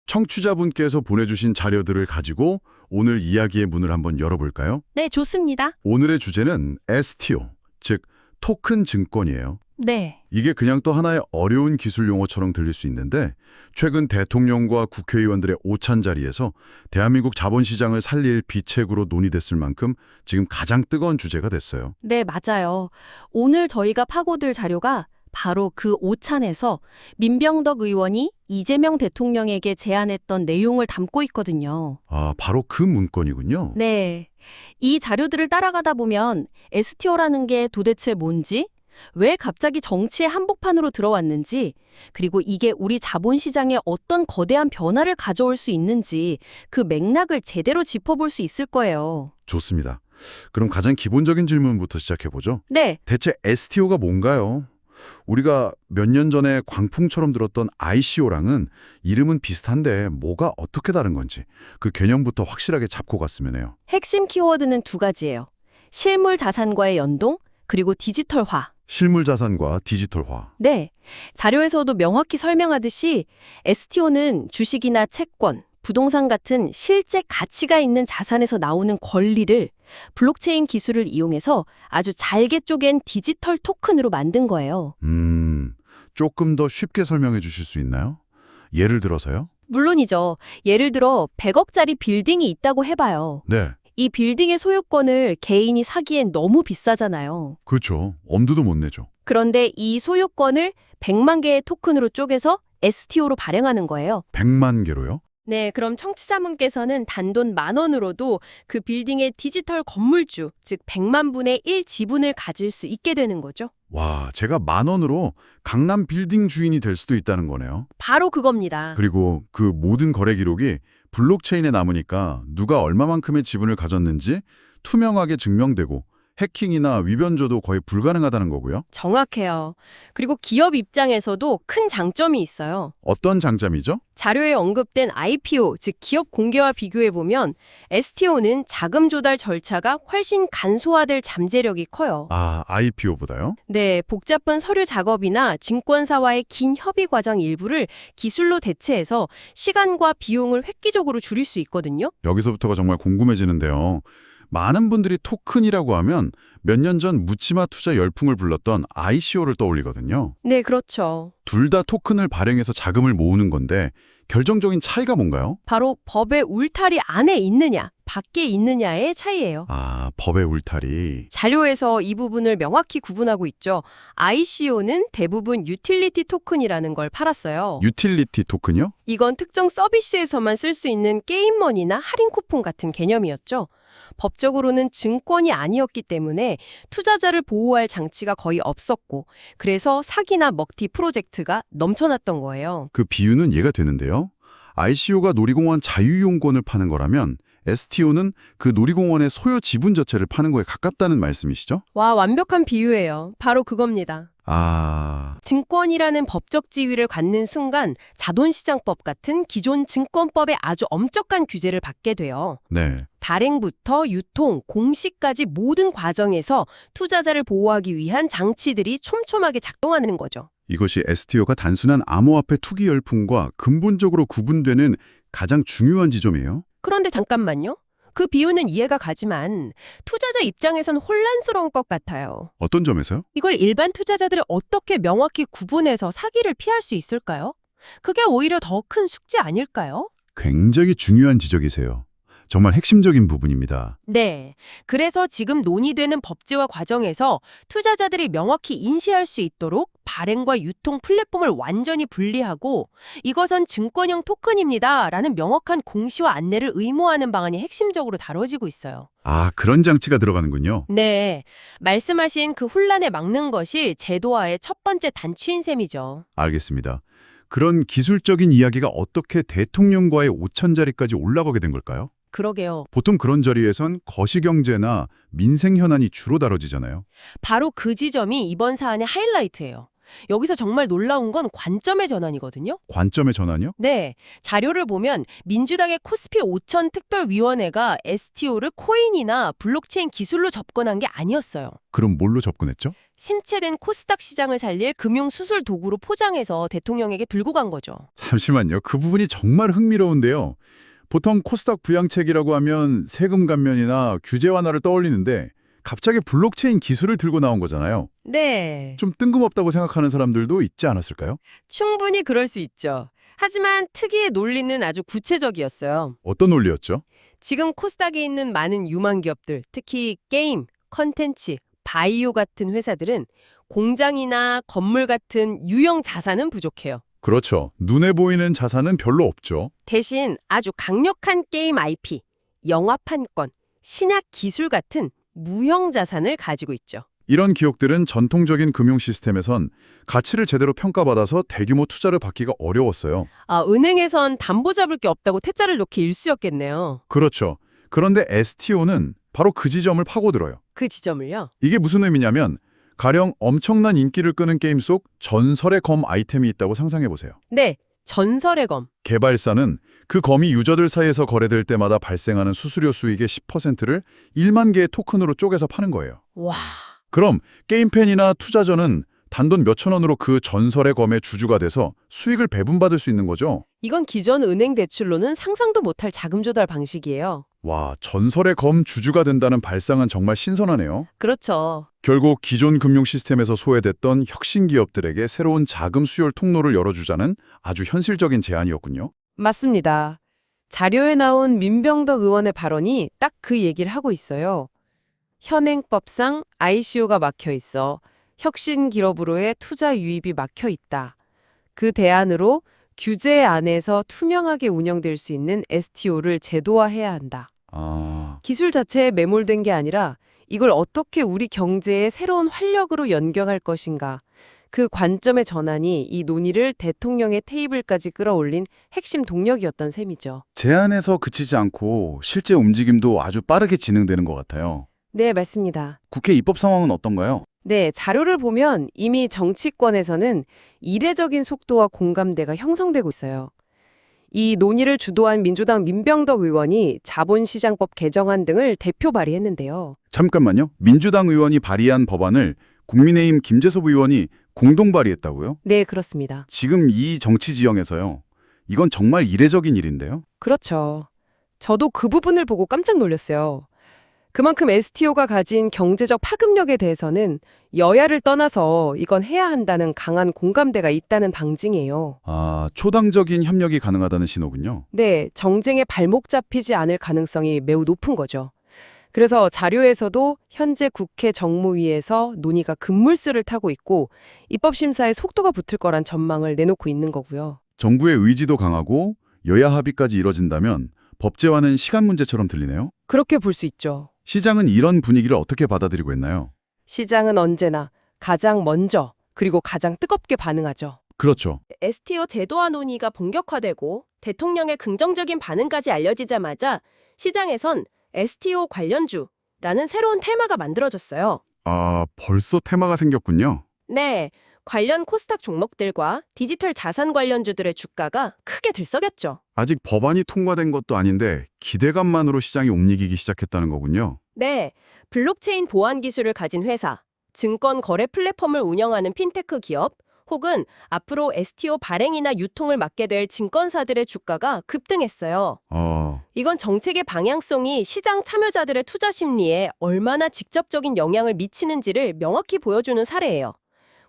청취자분께서 보내주신 자료들을 가지고 오늘 이야기의 문을 한번 열어볼까요? 네, 좋습니다. 오늘의 주제는 STO, 즉 토큰 증권이에요. 네. 이게 그냥 또 하나의 어려운 기술 용어처럼 들릴 수 있는데 최근 대통령과 국회의원들의 오찬 자리에서 대한민국 자본시장을 살릴 비책으로 논의됐을 만큼 지금 가장 뜨거운 주제가 됐어요. 네, 맞아요. 오늘 저희가 파고들 자료가 바로 그 오찬에서 민병덕 의원이 이재명 대통령에게 제안했던 내용을 담고 있거든요. 아, 바로 그 문건이군요. 네. 이 자료들을 따라가다 보면 STO라는 게 도대체 뭔지, 왜 갑자기 정치의 한복판으로 들어왔는지, 그리고 이게 우리 자본시장에 어떤 거대한 변화를 가져올 수 있는지 그 맥락을 제대로 짚어볼 수 있을 거예요. 좋습니다. 그럼 가장 기본적인 질문부터 시작해보죠. 네. 대체 STO가 뭔가요? 우리가 몇 년 전에 광풍처럼 들었던 ICO랑은 이름은 비슷한데 뭐가 어떻게 다른 건지 그 개념부터 확실하게 잡고 갔으면 해요. 핵심 키워드는 두 가지예요. 실물 자산과의 연동, 그리고 디지털화. 실물 자산과 디지털화. 네. 자료에서도 명확히 설명하듯이 STO는 주식이나 채권, 부동산 같은 실제 가치가 있는 자산에서 나오는 권리를 블록체인 기술을 이용해서 아주 잘게 쪼갠 디지털 토큰으로 만든 거예요. 조금 더 쉽게 설명해 주실 수 있나요? 예를 들어서요? 물론이죠. 예를 들어 100억짜리 빌딩이 있다고 해봐요. 네, 이 빌딩의 소유권을 개인이 사기엔 너무 비싸잖아요. 그렇죠. 엄두도 못 내죠. 그런데 이 소유권을 100만 개의 토큰으로 쪼개서 STO로 발행하는 거예요. 100만 개로요? 네, 그럼 청취자분께서는 단돈 10,000원으로도 그 빌딩의 디지털 건물주, 즉 100만 분의 1 지분을 가질 수 있게 되는 거죠. 와, 제가 10,000원으로 강남 빌딩 주인이 될 수도 있다는 거네요. 바로 그겁니다. 그리고 그 모든 거래 기록이 블록체인에 남으니까 누가 얼마만큼의 지분을 가졌는지 투명하게 증명되고 해킹이나 위변조도 거의 불가능하다는 거고요. 정확해요. 그리고 기업 입장에서도 큰 장점이 있어요. 어떤 장점이죠? 자료에 언급된 IPO, 즉 기업 공개와 비교해보면 STO는 자금 조달 절차가 훨씬 간소화될 잠재력이 커요. 아, IPO보다요? 네, 복잡한 서류 작업이나 증권사와의 긴 협의 과정 일부를 기술로 대체해서 시간과 비용을 획기적으로 줄일 수 있거든요. 여기서부터가 정말 궁금해지는데요. 많은 분들이 토큰이라고 하면 몇 년 전 묻지마 투자 열풍을 불렀던 ICO를 떠올리거든요. 네, 그렇죠. 둘 다 토큰을 발행해서 자금을 모으는 건데 결정적인 차이가 뭔가요? 바로 법의 울타리 안에 있느냐, 밖에 있느냐의 차이예요. 아, 법의 울타리. 자료에서 이 부분을 명확히 구분하고 있죠. ICO는 대부분 유틸리티 토큰이라는 걸 팔았어요. 유틸리티 토큰이요? 이건 특정 서비스에서만 쓸 수 있는 게임머니나 할인 쿠폰 같은 개념이었죠. 법적으로는 증권이 아니었기 때문에 투자자를 보호할 장치가 거의 없었고, 그래서 사기나 먹튀 프로젝트가 넘쳐났던 거예요. 그 비유는 이해가 되는데요. ICO가 놀이공원 자유이용권을 파는 거라면 STO는 그 놀이공원의 소유 지분 자체를 파는 거에 가깝다는 말씀이시죠? 와, 완벽한 비유예요. 바로 그겁니다. 아, 증권이라는 법적 지위를 갖는 순간 자본시장법 같은 기존 증권법의 아주 엄격한 규제를 받게 돼요. 네. 발행부터 유통, 공시까지 모든 과정에서 투자자를 보호하기 위한 장치들이 촘촘하게 작동하는 거죠. 이것이 STO가 단순한 암호화폐 투기 열풍과 근본적으로 구분되는 가장 중요한 지점이에요. 그런데 잠깐만요. 그 비유는 이해가 가지만 투자자 입장에선 혼란스러운 것 같아요. 어떤 점에서요? 이걸 일반 투자자들이 어떻게 명확히 구분해서 사기를 피할 수 있을까요? 그게 오히려 더 큰 숙제 아닐까요? 굉장히 중요한 지적이세요. 정말 핵심적인 부분입니다. 네. 그래서 지금 논의되는 법제화 과정에서 투자자들이 명확히 인지할 수 있도록 발행과 유통 플랫폼을 완전히 분리하고 이것은 증권형 토큰입니다 라는 명확한 공시와 안내를 의무화하는 방안이 핵심적으로 다뤄지고 있어요. 아, 그런 장치가 들어가는군요. 네. 말씀하신 그 혼란에 막는 것이 제도화의 첫 번째 단추인 셈이죠. 알겠습니다. 그런 기술적인 이야기가 어떻게 대통령과의 오찬 자리까지 올라가게 된 걸까요? 그러게요. 보통 그런 자리에선 거시경제나 민생 현안이 주로 다뤄지잖아요. 바로 그 지점이 이번 사안의 하이라이트예요. 여기서 정말 놀라운 건 관점의 전환이거든요. 관점의 전환이요? 네, 자료를 보면 민주당의 코스피 5천 특별위원회가 STO를 코인이나 블록체인 기술로 접근한 게 아니었어요. 그럼 뭘로 접근했죠? 신체된 코스닥 시장을 살릴 금융수술 도구로 포장해서 대통령에게 들고 간 거죠. 잠시만요. 그 부분이 정말 흥미로운데요. 보통 코스닥 부양책이라고 하면 세금 감면이나 규제 완화를 떠올리는데 갑자기 블록체인 기술을 들고 나온 거잖아요. 네. 좀 뜬금없다고 생각하는 사람들도 있지 않았을까요? 충분히 그럴 수 있죠. 하지만 특이의 논리는 아주 구체적이었어요. 어떤 논리였죠? 지금 코스닥에 있는 많은 유망 기업들, 특히 게임, 컨텐츠, 바이오 같은 회사들은 공장이나 건물 같은 유형 자산은 부족해요. 그렇죠. 눈에 보이는 자산은 별로 없죠. 대신 아주 강력한 게임 IP, 영화 판권, 신약 기술 같은 무형 자산을 가지고 있죠. 이런 기업들은 전통적인 금융 시스템에선 가치를 제대로 평가받아서 대규모 투자를 받기가 어려웠어요. 은행에선 담보 잡을 게 없다고 퇴짜를 놓기 일쑤였겠네요. 그렇죠. 그런데 STO는 바로 그 지점을 파고들어요. 그 지점을요? 이게 무슨 의미냐면 가령 엄청난 인기를 끄는 게임 속 전설의 검 아이템이 있다고 상상해보세요. 네, 전설의 검. 개발사는 그 검이 유저들 사이에서 거래될 때마다 발생하는 수수료 수익의 10%를 1만 개의 토큰으로 쪼개서 파는 거예요. 와, 그럼 게임팬이나 투자자는 단돈 몇천 원으로 그 전설의 검의 주주가 돼서 수익을 배분받을 수 있는 거죠. 이건 기존 은행 대출로는 상상도 못할 자금 조달 방식이에요. 와, 전설의 검 주주가 된다는 발상은 정말 신선하네요. 그렇죠. 결국 기존 금융 시스템에서 소외됐던 혁신 기업들에게 새로운 자금 수혈 통로를 열어주자는 아주 현실적인 제안이었군요. 맞습니다. 자료에 나온 민병덕 의원의 발언이 딱 그 얘기를 하고 있어요. 현행법상 ICO가 막혀 있어 혁신 기업으로의 투자 유입이 막혀 있다. 그 대안으로 규제 안에서 투명하게 운영될 수 있는 STO를 제도화해야 한다. 기술 자체에 매몰된 게 아니라 이걸 어떻게 우리 경제의 새로운 활력으로 연결할 것인가. 그 관점의 전환이 이 논의를 대통령의 테이블까지 끌어올린 핵심 동력이었던 셈이죠. 제안에서 그치지 않고 실제 움직임도 아주 빠르게 진행되는 것 같아요. 네, 맞습니다. 국회 입법 상황은 어떤가요? 네, 자료를 보면 이미 정치권에서는 이례적인 속도와 공감대가 형성되고 있어요. 이 논의를 주도한 민주당 민병덕 의원이 자본시장법 개정안 등을 대표 발의했는데요. 잠깐만요. 민주당 의원이 발의한 법안을 국민의힘 김재섭 의원이 공동 발의했다고요? 네, 그렇습니다. 지금 이 정치 지형에서요. 이건 정말 이례적인 일인데요. 그렇죠. 저도 그 부분을 보고 깜짝 놀랐어요. 그만큼 STO가 가진 경제적 파급력에 대해서는 여야를 떠나서 이건 해야 한다는 강한 공감대가 있다는 방증이에요. 초당적인 협력이 가능하다는 신호군요. 네, 정쟁에 발목 잡히지 않을 가능성이 매우 높은 거죠. 그래서 자료에서도 현재 국회 정무위에서 논의가 급물살을 타고 있고 입법심사에 속도가 붙을 거란 전망을 내놓고 있는 거고요. 정부의 의지도 강하고 여야 합의까지 이뤄진다면 법제화는 시간 문제처럼 들리네요. 그렇게 볼 수 있죠. 시장은 이런 분위기를 어떻게 받아들이고 있나요? 시장은 언제나 가장 먼저 그리고 가장 뜨겁게 반응하죠. 그렇죠. STO 제도화 논의가 본격화되고 대통령의 긍정적인 반응까지 알려지자마자 시장에선 STO 관련주라는 새로운 테마가 만들어졌어요. 벌써 테마가 생겼군요. 네, 관련 코스닥 종목들과 디지털 자산 관련주들의 주가가 크게 들썩였죠. 아직 법안이 통과된 것도 아닌데 기대감만으로 시장이 움직이기 시작했다는 거군요. 네, 블록체인 보안 기술을 가진 회사, 증권 거래 플랫폼을 운영하는 핀테크 기업, 혹은 앞으로 STO 발행이나 유통을 맡게 될 증권사들의 주가가 급등했어요. 이건 정책의 방향성이 시장 참여자들의 투자 심리에 얼마나 직접적인 영향을 미치는지를 명확히 보여주는 사례예요.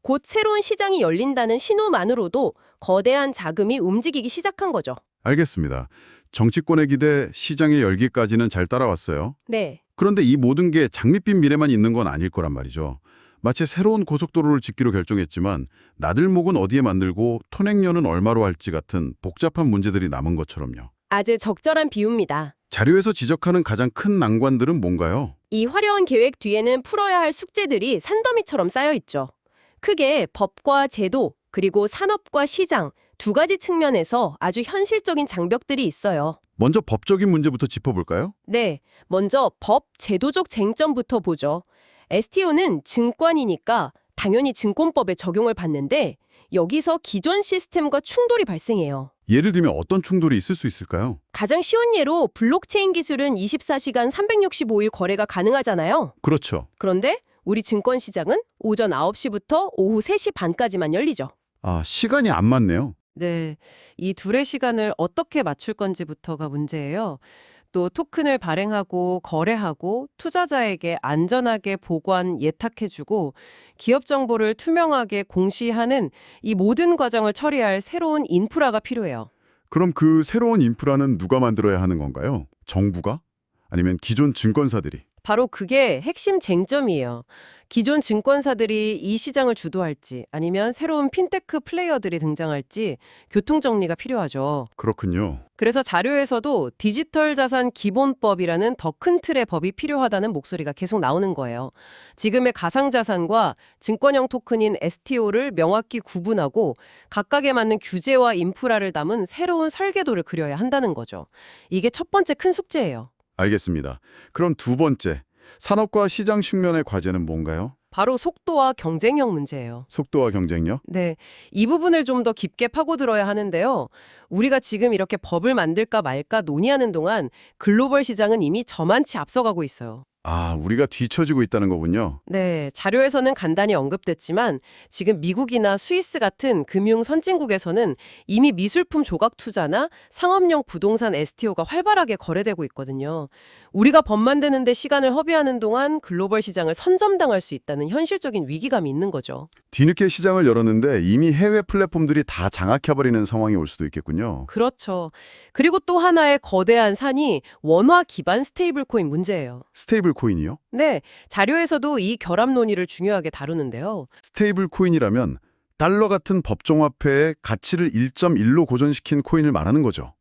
곧 새로운 시장이 열린다는 신호만으로도 거대한 자금이 움직이기 시작한 거죠. 알겠습니다. 정치권의 기대, 시장의 열기까지는 잘 따라왔어요. 네. 그런데 이 모든 게 장밋빛 미래만 있는 건 아닐 거란 말이죠. 마치 새로운 고속도로를 짓기로 결정했지만 나들목은 어디에 만들고 토넥료는 얼마로 할지 같은 복잡한 문제들이 남은 것처럼요. 아주 적절한 비유입니다. 자료에서 지적하는 가장 큰 난관들은 뭔가요? 이 화려한 계획 뒤에는 풀어야 할 숙제들이 산더미처럼 쌓여 있죠. 크게 법과 제도, 그리고 산업과 시장 두 가지 측면에서 아주 현실적인 장벽들이 있어요. 먼저 법적인 문제부터 짚어볼까요? 네, 먼저 법, 제도적 쟁점부터 보죠. STO는 증권이니까 당연히 증권법에 적용을 받는데 여기서 기존 시스템과 충돌이 발생해요. 예를 들면 어떤 충돌이 있을 수 있을까요? 가장 쉬운 예로 블록체인 기술은 24시간 365일 거래가 가능하잖아요. 그렇죠. 그런데 우리 증권 시장은 오전 9시부터 오후 3시 반까지만 열리죠. 아, 시간이 안 맞네요. 네, 이 둘의 시간을 어떻게 맞출 건지부터가 문제예요. 또 토큰을 발행하고 거래하고 투자자에게 안전하게 보관, 예탁해주고 기업 정보를 투명하게 공시하는 이 모든 과정을 처리할 새로운 인프라가 필요해요. 그럼 그 새로운 인프라는 누가 만들어야 하는 건가요? 정부가? 아니면 기존 증권사들이? 바로 그게 핵심 쟁점이에요. 기존 증권사들이 이 시장을 주도할지 아니면 새로운 핀테크 플레이어들이 등장할지 교통정리가 필요하죠. 그렇군요. 그래서 자료에서도 디지털 자산 기본법이라는 더 큰 틀의 법이 필요하다는 목소리가 계속 나오는 거예요. 지금의 가상자산과 증권형 토큰인 STO를 명확히 구분하고 각각에 맞는 규제와 인프라를 담은 새로운 설계도를 그려야 한다는 거죠. 이게 첫 번째 큰 숙제예요. 알겠습니다. 그럼 두 번째, 산업과 시장 측면의 과제는 뭔가요? 바로 속도와 경쟁력 문제예요. 속도와 경쟁력? 네, 이 부분을 좀 더 깊게 파고들어야 하는데요. 우리가 지금 이렇게 법을 만들까 말까 논의하는 동안 글로벌 시장은 이미 저만치 앞서가고 있어요. 아, 우리가 뒤처지고 있다는 거군요. 네, 자료에서는 간단히 언급됐지만 지금 미국이나 스위스 같은 금융 선진국에서는 이미 미술품 조각 투자나 상업용 부동산 STO가 활발하게 거래되고 있거든요. 우리가 법 만드는데 시간을 허비하는 동안 글로벌 시장을 선점당할 수 있다는 현실적인 위기감이 있는 거죠. 뒤늦게 시장을 열었는데 이미 해외 플랫폼들이 다 장악해버리는 상황이 올 수도 있겠군요. 그렇죠. 그리고 또 하나의 거대한 산이 원화 기반 스테이블 코인 문제예요. 스테이블 코인이요? 네, 자료에서도 이 결합 논의를 중요하게 다루는데요. 스테이블 코인이라면 달러 같은 법정화폐의 가치를 1.1로 고정시킨 코인을 말하는 거죠.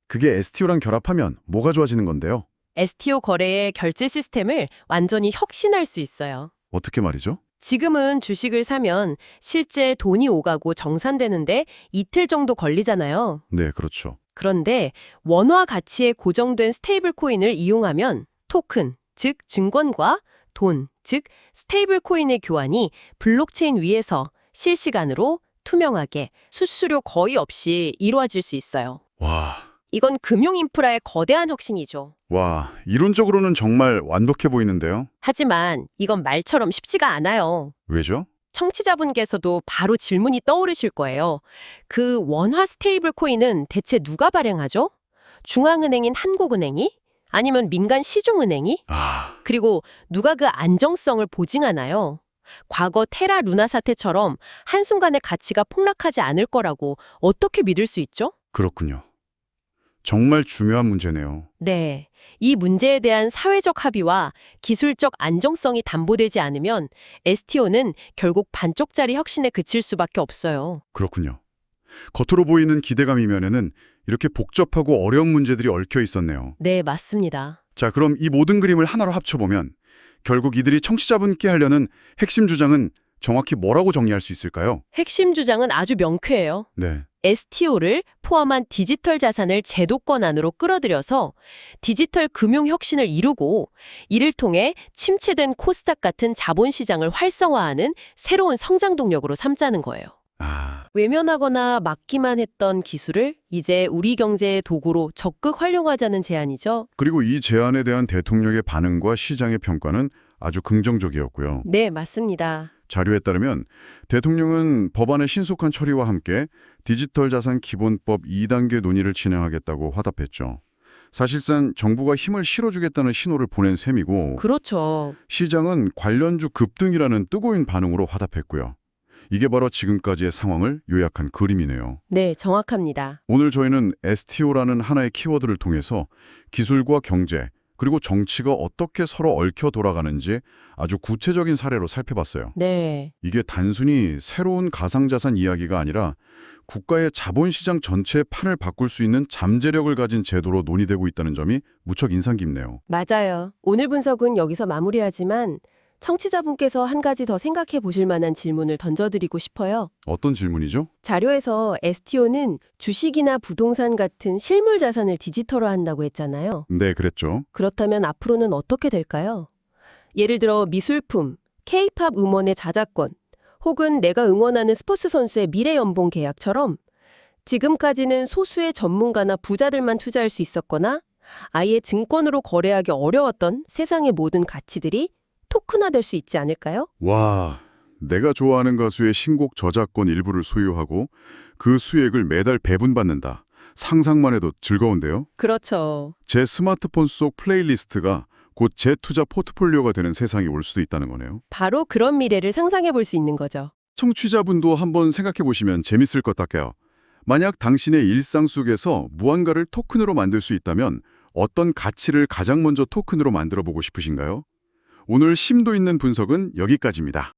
그게 STO랑 결합하면 뭐가 좋아지는 건데요? STO 거래의 결제 시스템을 완전히 혁신할 수 있어요. 어떻게 말이죠? 지금은 주식을 사면 실제 돈이 오가고 정산되는데 이틀 정도 걸리잖아요. 네, 그렇죠. 그런데 원화 가치에 고정된 스테이블 코인을 이용하면 토큰, 즉 증권과 돈, 즉 스테이블 코인의 교환이 블록체인 위에서 실시간으로 투명하게 수수료 거의 없이 이루어질 수 있어요. 와, 이건 금융 인프라의 거대한 혁신이죠. 이론적으로는 정말 완벽해 보이는데요. 하지만 이건 말처럼 쉽지가 않아요. 왜죠? 청취자분께서도 바로 질문이 떠오르실 거예요. 그 원화 스테이블 코인은 대체 누가 발행하죠? 중앙은행인 한국은행이? 아니면 민간 시중은행이? 아, 그리고 누가 그 안정성을 보증하나요? 과거 테라 루나 사태처럼 한순간에 가치가 폭락하지 않을 거라고 어떻게 믿을 수 있죠? 그렇군요. 정말 중요한 문제네요. 네. 이 문제에 대한 사회적 합의와 기술적 안정성이 담보되지 않으면 STO는 결국 반쪽짜리 혁신에 그칠 수밖에 없어요. 그렇군요. 겉으로 보이는 기대감이면에는 이렇게 복잡하고 어려운 문제들이 얽혀 있었네요. 네, 맞습니다. 자, 그럼 이 모든 그림을 하나로 합쳐보면 결국 이들이 청취자분께 하려는 핵심 주장은 정확히 뭐라고 정리할 수 있을까요? 핵심 주장은 아주 명쾌해요. 네. STO를 포함한 디지털 자산을 제도권 안으로 끌어들여서 디지털 금융 혁신을 이루고 이를 통해 침체된 코스닥 같은 자본시장을 활성화하는 새로운 성장 동력으로 삼자는 거예요. 아, 외면하거나 막기만 했던 기술을 이제 우리 경제의 도구로 적극 활용하자는 제안이죠. 그리고 이 제안에 대한 대통령의 반응과 시장의 평가는 아주 긍정적이었고요. 네, 맞습니다. 자료에 따르면 대통령은 법안의 신속한 처리와 함께 디지털 자산 기본법 2단계 논의를 진행하겠다고 화답했죠. 사실상 정부가 힘을 실어주겠다는 신호를 보낸 셈이고 그렇죠. 시장은 관련주 급등이라는 뜨거운 반응으로 화답했고요. 이게 바로 지금까지의 상황을 요약한 그림이네요. 네, 정확합니다. 오늘 저희는 STO라는 하나의 키워드를 통해서 기술과 경제, 그리고 정치가 어떻게 서로 얽혀 돌아가는지 아주 구체적인 사례로 살펴봤어요. 네. 이게 단순히 새로운 가상자산 이야기가 아니라 국가의 자본시장 전체의 판을 바꿀 수 있는 잠재력을 가진 제도로 논의되고 있다는 점이 무척 인상 깊네요. 맞아요. 오늘 분석은 여기서 마무리하지만 청취자분께서 한 가지 더 생각해 보실 만한 질문을 던져드리고 싶어요. 어떤 질문이죠? 자료에서 STO는 주식이나 부동산 같은 실물 자산을 디지털화한다고 했잖아요. 네, 그랬죠. 그렇다면 앞으로는 어떻게 될까요? 예를 들어 미술품, K-팝 음원의 저작권, 혹은 내가 응원하는 스포츠 선수의 미래 연봉 계약처럼 지금까지는 소수의 전문가나 부자들만 투자할 수 있었거나 아예 증권으로 거래하기 어려웠던 세상의 모든 가치들이 토큰화될 수 있지 않을까요? 와, 내가 좋아하는 가수의 신곡 저작권 일부를 소유하고 그 수익을 매달 배분받는다. 상상만 해도 즐거운데요? 그렇죠. 제 스마트폰 속 플레이리스트가 곧 제 투자 포트폴리오가 되는 세상이 올 수도 있다는 거네요. 바로 그런 미래를 상상해 볼 수 있는 거죠. 청취자분도 한번 생각해 보시면 재밌을 것 같아요. 만약 당신의 일상 속에서 무언가를 토큰으로 만들 수 있다면 어떤 가치를 가장 먼저 토큰으로 만들어 보고 싶으신가요? 오늘 심도 있는 분석은 여기까지입니다.